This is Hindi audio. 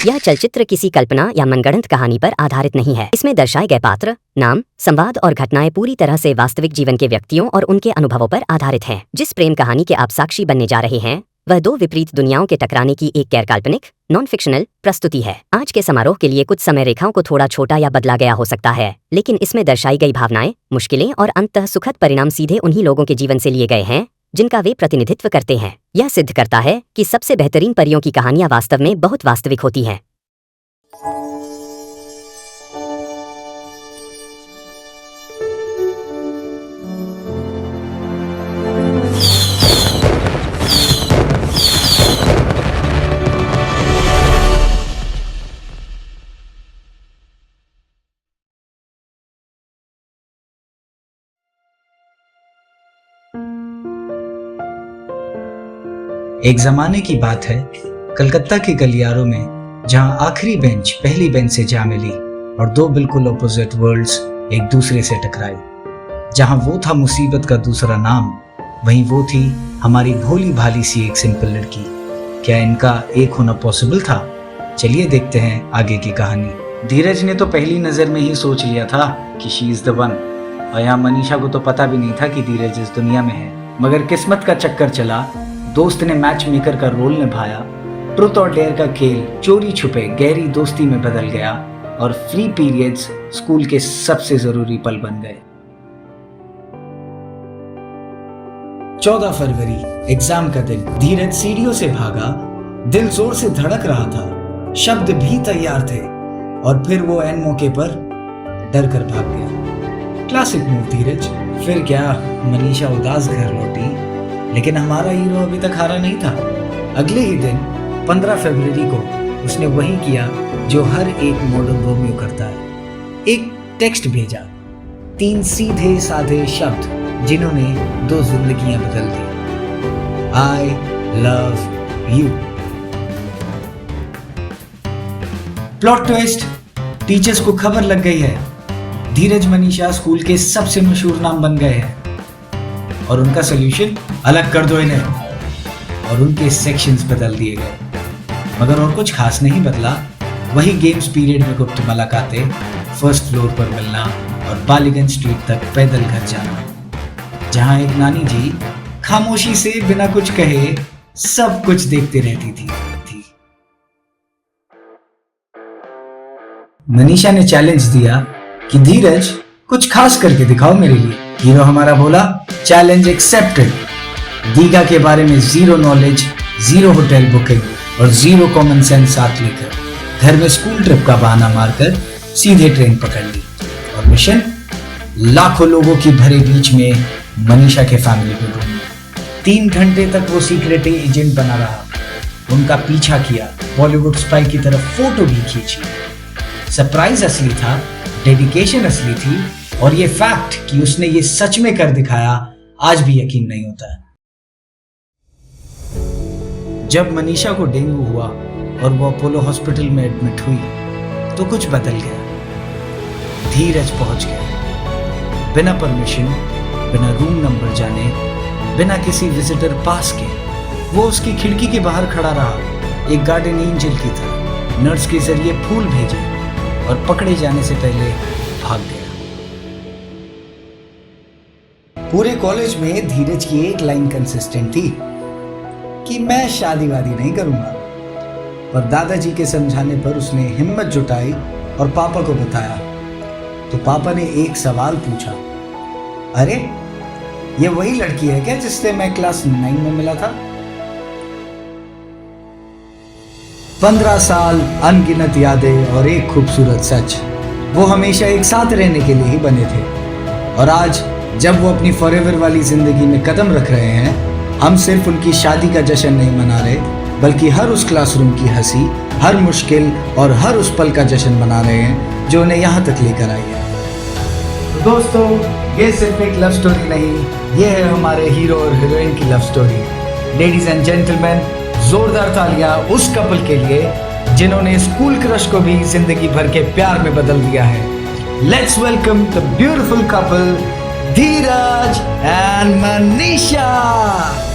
यह चलचित्र किसी कल्पना या मनगढ़ंत कहानी पर आधारित नहीं है। इसमें दर्शाए गए पात्र, नाम, संवाद और घटनाएं पूरी तरह से वास्तविक जीवन के व्यक्तियों और उनके अनुभवों पर आधारित हैं। जिस प्रेम कहानी के आप साक्षी बनने जा रहे हैं वह दो विपरीत दुनियाओं के टकराने की एक गैर काल्पनिक नॉन फिक्शनल प्रस्तुति है। आज के समारोह के लिए कुछ समय रेखाओं को थोड़ा छोटा या बदला गया हो सकता है, लेकिन इसमें दर्शाई गई भावनाएं, मुश्किलें और अंततः सुखद परिणाम सीधे उन्हीं लोगों के जीवन से लिए गए हैं जिनका वे प्रतिनिधित्व करते हैं। यह सिद्ध करता है कि सबसे बेहतरीन परियों की कहानियां वास्तव में बहुत वास्तविक होती हैं। एक जमाने की बात है, कलकत्ता के गलियारों में जहां आखिरी बेंच पहली बेंच से जा मिली और दो बिल्कुल ऑपोजिट वर्ल्ड्स एक दूसरे से टकराई। जहां वो था मुसीबत का दूसरा नाम, वहीं वो थी हमारी भोली भाली सी एक सिंपल लड़की। क्या इनका एक होना पॉसिबल था? चलिए देखते हैं आगे की कहानी। धीरज ने तो पहली नजर में ही सोच लिया था कि शी इज द वन, और यहाँ मनीषा को तो पता भी नहीं था कि धीरज इस दुनिया में है। मगर किस्मत का चक्कर चला, दोस्त ने मैच मेकर का रोल निभाया, ट्रुथ और डेयर का खेल चोरी छुपे गहरी दोस्ती में बदल गया और फ्री पीरियड्स स्कूल के सबसे जरूरी पल बन गए। 14 फरवरी एग्जाम का दिन। धीरज सीढ़ियों से भागा, दिल जोर से धड़क रहा था, शब्द भी तैयार थे, और फिर वो ऐन मौके पर डर कर भाग गया। क्लासिक मूव धीरज। फिर क्या, मनीषा उदास घर लौटी, लेकिन हमारा हीरो अभी तक हारा नहीं था। अगले ही दिन 15 फरवरी को उसने वही किया जो हर एक मॉडर्न रोमियो करता है। एक टेक्स्ट भेजा, 3 सीधे साधे शब्द जिन्होंने 2 जिंदगियां बदल दी। I love you. Plot twist, teachers को खबर लग गई है, धीरज मनीषा स्कूल के सबसे मशहूर नाम बन गए हैं। और उनका सोल्यूशन, अलग कर दो इन्हें, और उनके सेक्शंस बदल दिए गए। मगर और कुछ खास नहीं बदला, वही गेम्स पीरियड में गुप्त मुलाकातें, फर्स्ट फ्लोर पर मिलना और बालीगंज स्ट्रीट तक पैदल घर जाना, जहां एक नानी जी खामोशी से बिना कुछ कहे सब कुछ देखते रहती थी। मनीषा ने चैलेंज दिया कि धीरज कुछ खास करके दिखाओ मेरे लिए। हीरो हमारा बोला, चैलेंज एक्सेप्टेड। दीघा के बारे में 0 नॉलेज, 0 होटल बुकिंग और 0 कॉमन सेंस साथ लेकर घर में स्कूल ट्रिप का बहाना मारकर सीधे ट्रेन पकड़ ली, और मिशन लाखों लोगों की भरे बीच में मनीषा के फैमिली को ढूंढना। 3 घंटे तक वो सीक्रेट एजेंट बना रहा, उनका पीछा किया, बॉलीवुड स्पाई की तरफ फोटो भी खींची। सरप्राइज असली था, डेडिकेशन असली थी, और ये फैक्ट कि उसने ये सच में कर दिखाया आज भी यकीन नहीं होता है। जब मनीषा को डेंगू हुआ और वो अपोलो हॉस्पिटल में एडमिट हुई तो कुछ बदल गया। धीरज पहुंच गया, बिना परमिशन, बिना रूम नंबर जाने, बिना किसी विजिटर पास के। वो उसकी खिड़की के बाहर खड़ा रहा, एक गार्डन एंजल की तरह। नर्स के जरिए फूल भेजे और पकड़े जाने से पहले भाग गया। पूरे कॉलेज में धीरज की एक लाइन कंसिस्टेंट थी कि मैं शादी वादी नहीं करूंगा। पर दादाजी के समझाने पर उसने हिम्मत जुटाई और पापा को बताया। तो पापा ने एक सवाल पूछा, अरे ये वही लड़की है क्या जिससे मैं क्लास 9 में मिला था? 15 साल, अनगिनत यादें और एक खूबसूरत सच, वो हमेशा एक साथ रहने के लिए ही बने थे। और आज जब वो अपनी फॉरएवर वाली जिंदगी में कदम रख रहे हैं, हम सिर्फ उनकी शादी का जश्न नहीं मना रहे, बल्कि हर उस क्लासरूम की हंसी, हर मुश्किल और हर उस पल का जश्न मना रहे हैं जो उन्हें यहाँ तक लेकर आई है। तो दोस्तों, ये सिर्फ एक लव स्टोरी नहीं, ये है हमारे हीरो और हीरोइन की love story. Ladies and gentleman, जोरदार तालियां उस कपल के लिए जिन्होंने स्कूल क्रश को भी जिंदगी भर के प्यार में बदल दिया है। Let's welcome the beautiful couple Dheeraj and Manisha.